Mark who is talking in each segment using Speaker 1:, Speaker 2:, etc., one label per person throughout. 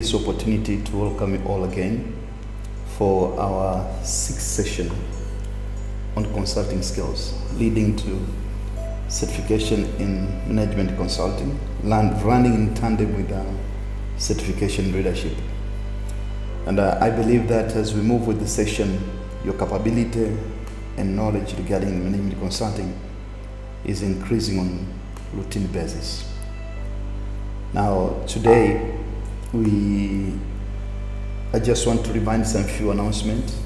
Speaker 1: This opportunity to welcome you all again for our 6th session on consulting skills leading to certification in management consulting, running in tandem with certification in leadership. And I believe that as we move with the session, your capability and knowledge regarding management consulting is increasing on routine basis. Now today, I just want to remind some few announcements.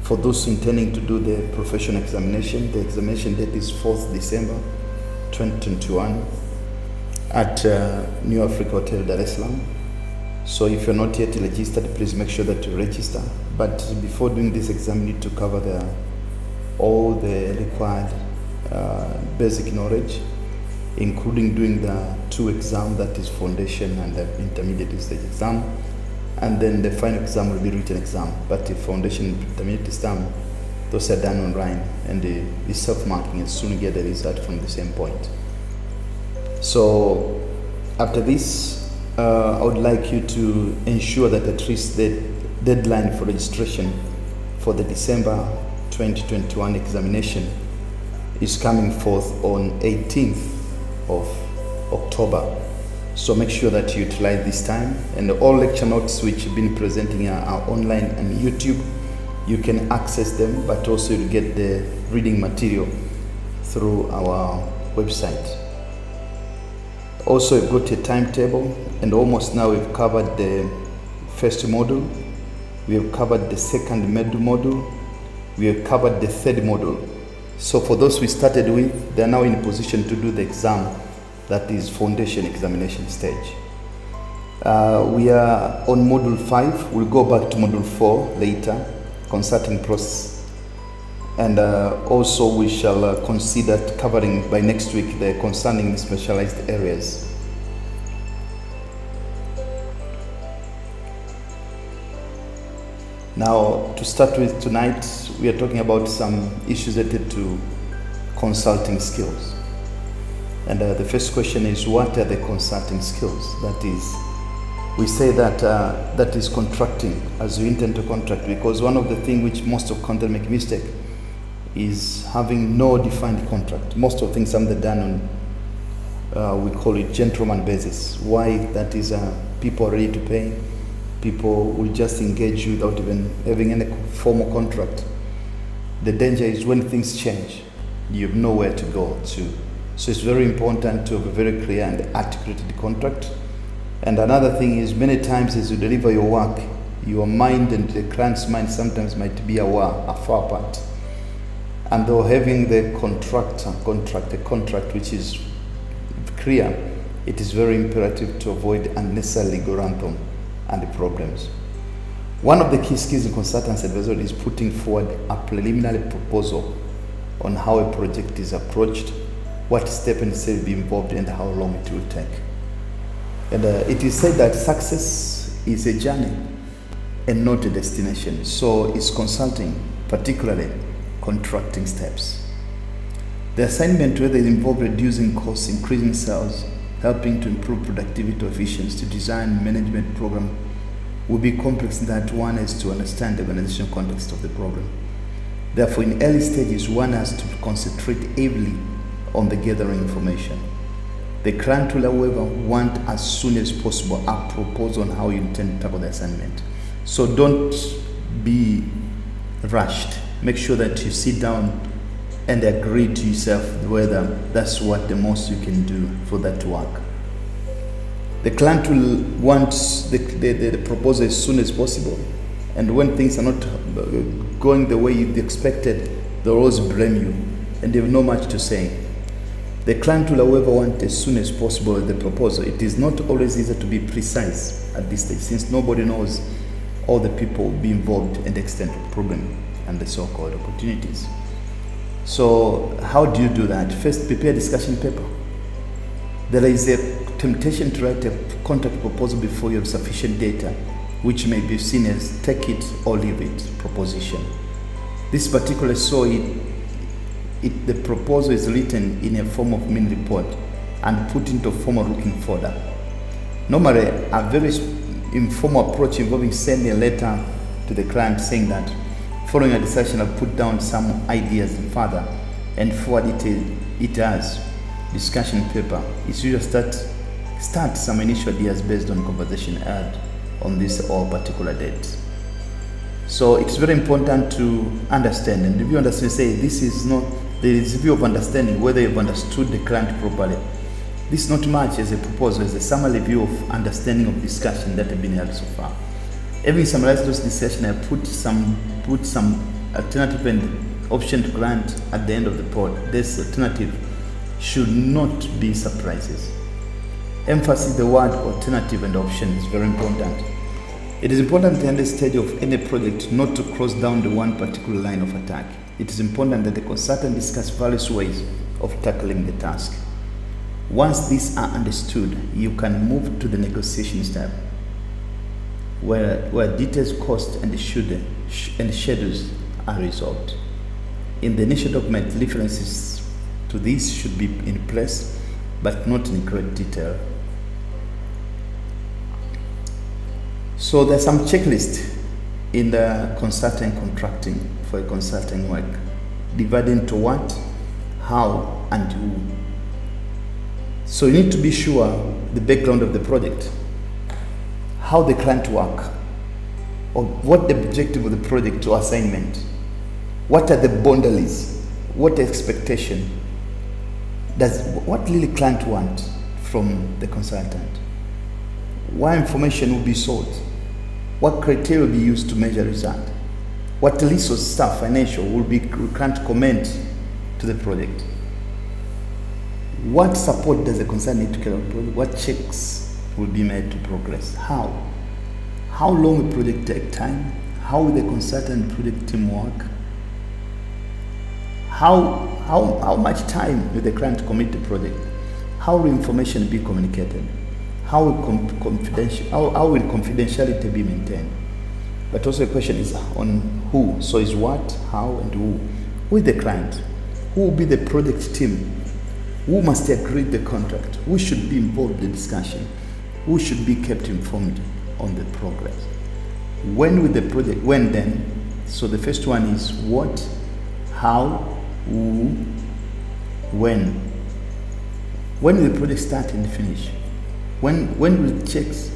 Speaker 1: For those intending to do the professional examination, the examination date is 4th December 2021 at New Africa Hotel, Dar es Salaam. So if you're not yet registered, please make sure that you register. But before doing this exam, you need to cover all the required basic knowledge, including doing the 2 exams, that is foundation and the intermediate stage exam, and then the final exam will be written exam. But the foundation and intermediate exam, those are done online, and the self-marking, and soon get the result from the same point. So after this, I would like you to ensure that at least the deadline for registration for the December 2021 examination is coming forth on 18th of October. So make sure that you utilize this time, and all lecture notes which have been presenting are online and YouTube. You can access them, but also you get the reading material through our website. Also, we've got a timetable, and almost now we've covered the first module, we have covered the second module, we have covered the 3rd module. So for those we started with, they are now in a position to do the exam, that is foundation examination stage. We are on module 5. We'll go back to module 4 later, consulting process. And also we shall consider covering by next week the concerning specialized areas. Now, to start with tonight, we are talking about some issues related to consulting skills. And the first question is, what are the consulting skills? That is, we say that that is contracting, as you intend to contract, because one of the things which most of contractors make mistake is having no defined contract. Most of things are done on, we call it gentleman basis. Why? That is, people are ready to pay. People will just engage you without even having any formal contract. The danger is when things change, you have nowhere to go to. So it's very important to have a very clear and articulated contract. And another thing is, many times as you deliver your work, your mind and the client's mind sometimes might be far apart. And though having the contract which is clear, it is very imperative to avoid unnecessary legal ransom and the problems. One of the key skills in consultancy advisory is putting forward a preliminary proposal on how a project is approached, what step and step will be involved, and how long it will take. And it is said that success is a journey and not a destination. So it's consulting, particularly contracting steps. The assignment, whether it involves reducing costs, increasing sales, helping to improve productivity or efficiency, to design management program, will be complex in that one has to understand the organizational context of the problem. Therefore, in early stages, one has to concentrate heavily on the gathering information. The client will, however, want as soon as possible a proposal on how you intend to tackle the assignment. So don't be rushed. Make sure that you sit down and agree to yourself whether that's what the most you can do for that to work. The client will want the proposal as soon as possible, and when things are not going the way you expected, they'll always blame you, and they have not much to say. The client will, however, want as soon as possible the proposal. It is not always easy to be precise at this stage, since nobody knows all the people will be involved in the extent of the problem and the so-called opportunities. So how do you do that? First, prepare a discussion paper. There is a temptation to write a contract proposal before you have sufficient data, which may be seen as take it or leave it proposition. This particular the proposal is written in a form of min report and put into a formal looking folder. Normally, a very informal approach involving sending a letter to the client saying that following a discussion I've put down some ideas further and forward it as discussion paper. It's usually start some initial ideas based on conversation had on this or particular date. So it's very important to understand, and if you understand, say this is not, there is a view of understanding whether you've understood the client properly. This is not much as a proposal, as a summary view of understanding of discussion that have been held so far. Having summarized those discussions, I put some alternative and option to client at the end of the pod. This alternative should not be surprises. Emphasis the word alternative and option is very important. It is important at the stage of any project not to close down the one particular line of attack. It is important that the consultant discuss various ways of tackling the task. Once these are understood, you can move to the negotiation step, where details, cost, and schedules are resolved. In the initial document, references to this should be in place, but not in great detail. So there's some checklist in the consulting contracting for a consulting work, divided into what, how, and who. So you need to be sure the background of the project, how the client work, or what the objective of the project or assignment, what are the boundaries, what expectation, what really client want from the consultant, what information will be sought, what criteria will be used to measure result, what resource, staff, financial will client comment to the project, what support does the consultant need to carry out, what checks will be made to progress, how long will project take time, how will the consultant and project team work, how much time will the client commit to the project, how will information be communicated, how will confidentiality be maintained. But also the question is on who. So is what, how, and who. Who is the client? Who will be the project team? Who must agree the contract? Who should be involved in the discussion? Who should be kept informed on the progress? When will the project, when then? So the first one is what, how, who, when. When will the project start and finish? When will checks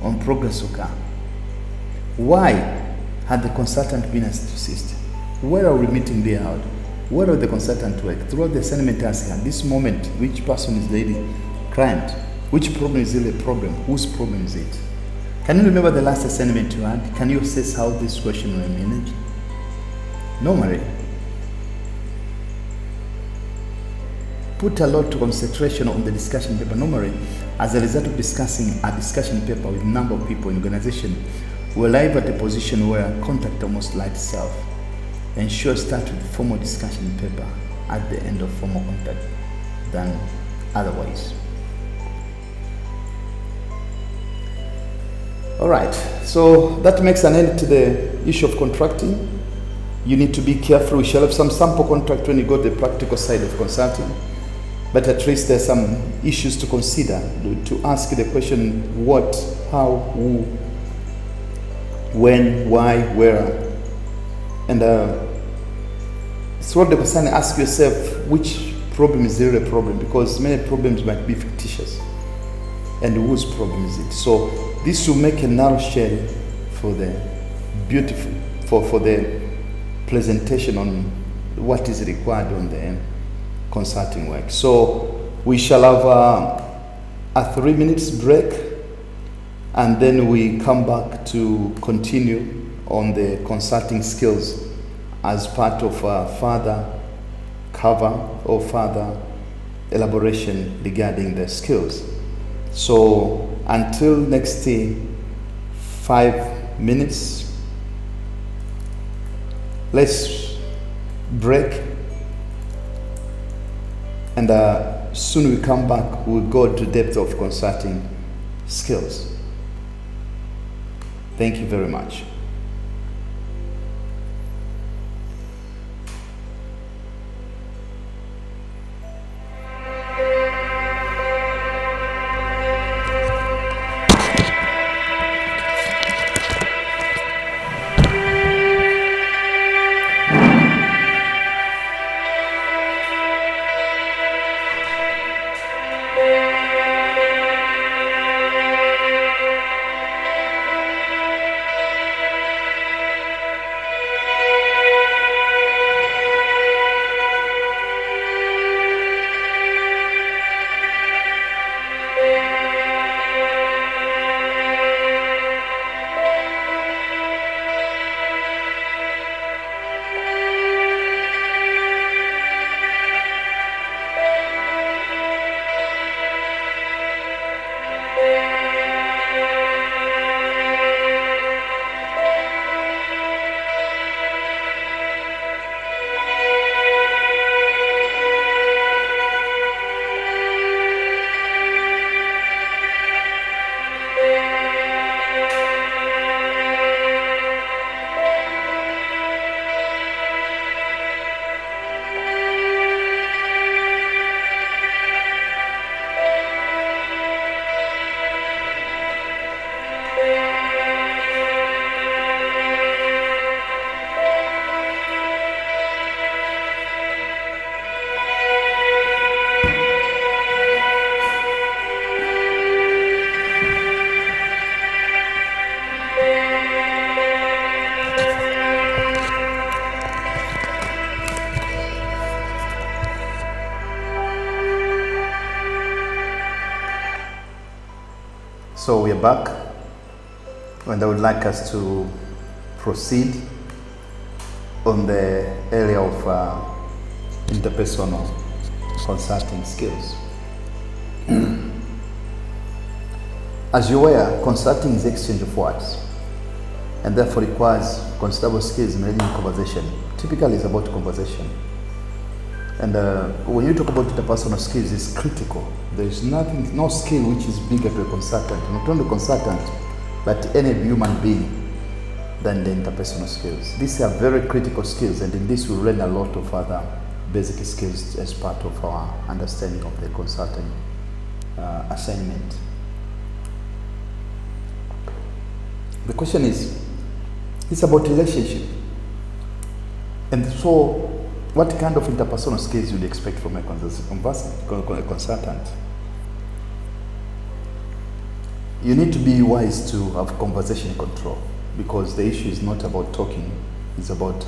Speaker 1: on progress occur? Why had the consultant been assisted? Where are we meeting the out? Where are the consultant work? Throughout the assignment task, at this moment, which person is the client? Which problem is really a problem? Whose problem is it? Can you remember the last assignment you had? Can you assess how this question were managed? Normally, put a lot of concentration on the discussion paper. Normally, as a result of discussing a discussion paper with a number of people in organization, we arrive at a position where contact almost light itself. Ensure start with formal discussion paper at the end of formal contact than otherwise. All right, so that makes an end to the issue of contracting. You need to be careful. We shall have some sample contract when you go to the practical side of consulting. But at least there's some issues to consider, to ask the question what, how, who, when, why, where. And throughout the concern, ask yourself which problem is really a problem, because many problems might be fictitious. And whose problem is it? So this will make a narrow shell for the for the presentation on what is required on the consulting work. So we shall have a 3 minutes break, and then we come back to continue on the consulting skills as part of further cover or further elaboration regarding the skills. So until next 5 minutes, let's break, and soon we come back, we'll go to depth of consulting skills. Thank you very much. So we are back, and I would like us to proceed on the area of interpersonal consulting skills. As you're aware, consulting is the exchange of words, and therefore requires considerable skills in managing conversation. Typically, it's about conversation. And when you talk about interpersonal skills, it's critical. There is no skill which is bigger to a consultant, not only consultant, but any human being, than the interpersonal skills. These are very critical skills, and in this we learn a lot of other basic skills as part of our understanding of the consulting assignment. The question is, it's about relationship. And so, what kind of interpersonal skills would you expect from a consultant? You need to be wise to have conversation control, because the issue is not about talking, it's about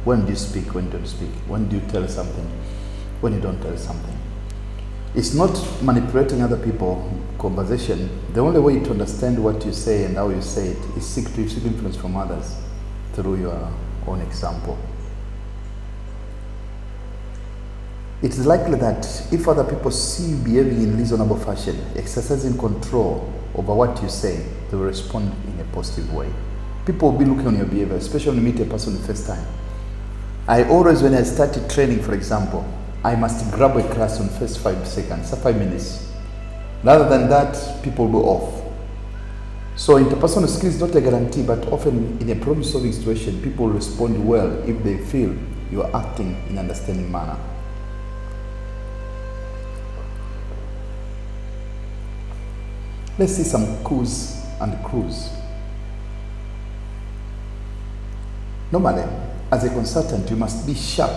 Speaker 1: when do you speak, when don't you speak, when do you tell something, when you don't tell something. It's not manipulating other people. Conversation, the only way to understand what you say and how you say it is seek influence from others through your own example. It is likely that if other people see you behaving in reasonable fashion, exercising control over what you say, they will respond in a positive way. People will be looking on your behavior, especially when you meet a person the first time. I always, when I started training, for example, I must grab a class on first 5 seconds, 5 minutes. Rather than that, people will go off. So interpersonal skills is not a guarantee, but often in a problem-solving situation, people respond well if they feel you are acting in an understanding manner. Let's see some coups and crews. Normally, as a consultant, you must be sharp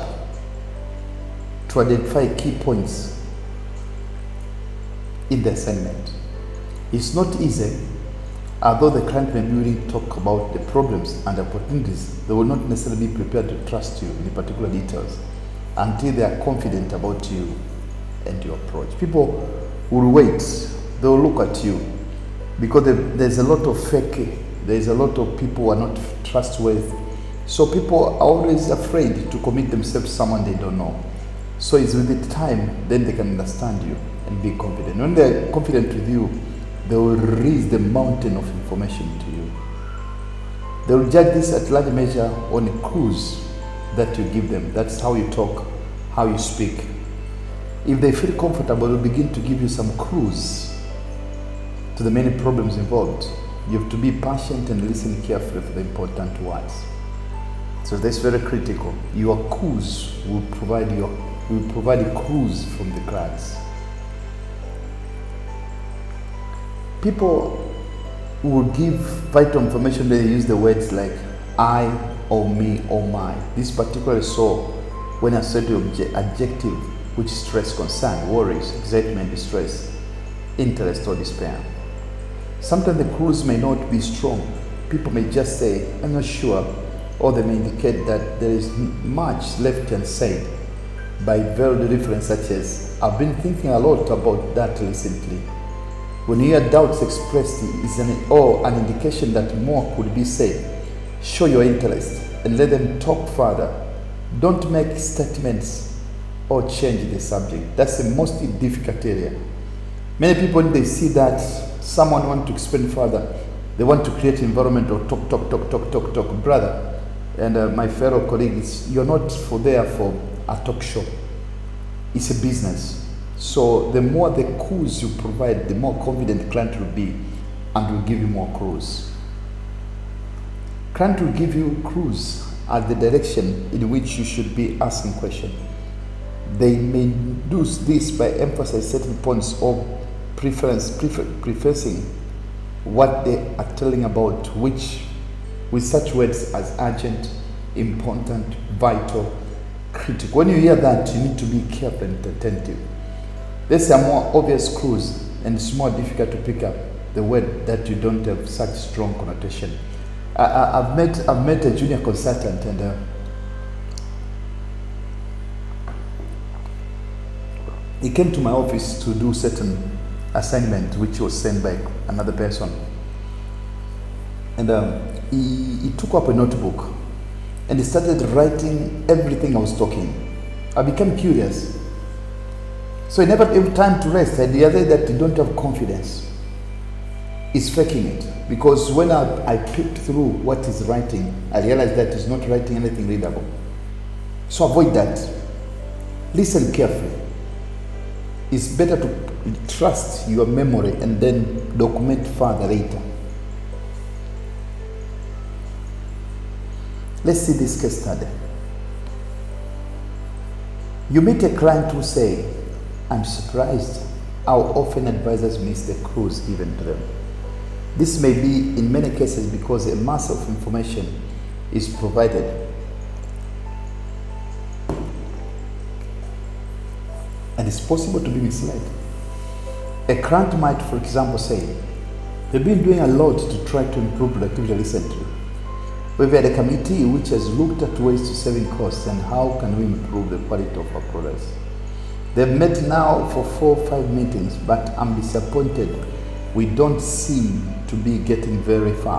Speaker 1: to identify key points in the assignment. It's not easy, although the client may be willing to talk about the problems and opportunities. They will not necessarily be prepared to trust you in particular details until they are confident about you and your approach. People will wait. They will look at you because there's a lot of fake. There's a lot of people who are not trustworthy. So people are always afraid to commit themselves to someone they don't know. So it's with the time, then they can understand you and be confident. When they're confident with you, they will raise the mountain of information to you. They will judge this at large measure on a clues that you give them. That's how you talk, how you speak. If they feel comfortable, they'll begin to give you some clues to the many problems involved. You have to be patient and listen carefully for the important words. So that's very critical. Your clues will provide clues from the clients. People will give vital information. They use the words like I, or me, or my. This particularly so when associated with adjective which stress, concern, worries, excitement, distress, interest, or despair. Sometimes the clues may not be strong. People may just say, I'm not sure, or they may indicate that there is much left unsaid by veiled reference such as, I've been thinking a lot about that recently. When you hear doubts expressed is an indication that more could be said. Show your interest and let them talk further. Don't make statements or change the subject. That's the most difficult area. Many people, when they see that someone wants to explain further, they want to create an environment of talk. Brother, and my fellow colleagues, you're not there for a talk show. It's a business. So the more the clues you provide, the more confident the client will be and will give you more clues. Client will give you clues at the direction in which you should be asking questions. They may do this by emphasizing certain points or prefacing what they are telling about, which with such words as urgent, important, vital, critical. When you hear that, you need to be careful and attentive. There's a more obvious clues, and it's more difficult to pick up the word that you don't have such strong connotation. I've met a junior consultant, and he came to my office to do certain assignment which was sent by another person. And he took up a notebook and he started writing everything I was talking. I became curious. So he never had time to rest. I realized that you don't have confidence. He's faking it. Because when I peeped through what he's writing, I realized that he's not writing anything readable. So avoid that. Listen carefully. It's better to trust your memory and then document further later. Let's see this case study. You meet a client who say, I'm surprised how often advisors miss the clues given to them. This may be in many cases because a mass of information is provided. And it's possible to be misled. A client might, for example, say, they've been doing a lot to try to improve productivity recently. We've had a committee which has looked at ways to saving costs and how can we improve the quality of our products. They've met now for 4 or 5 meetings, but I'm disappointed. We don't seem to be getting very far.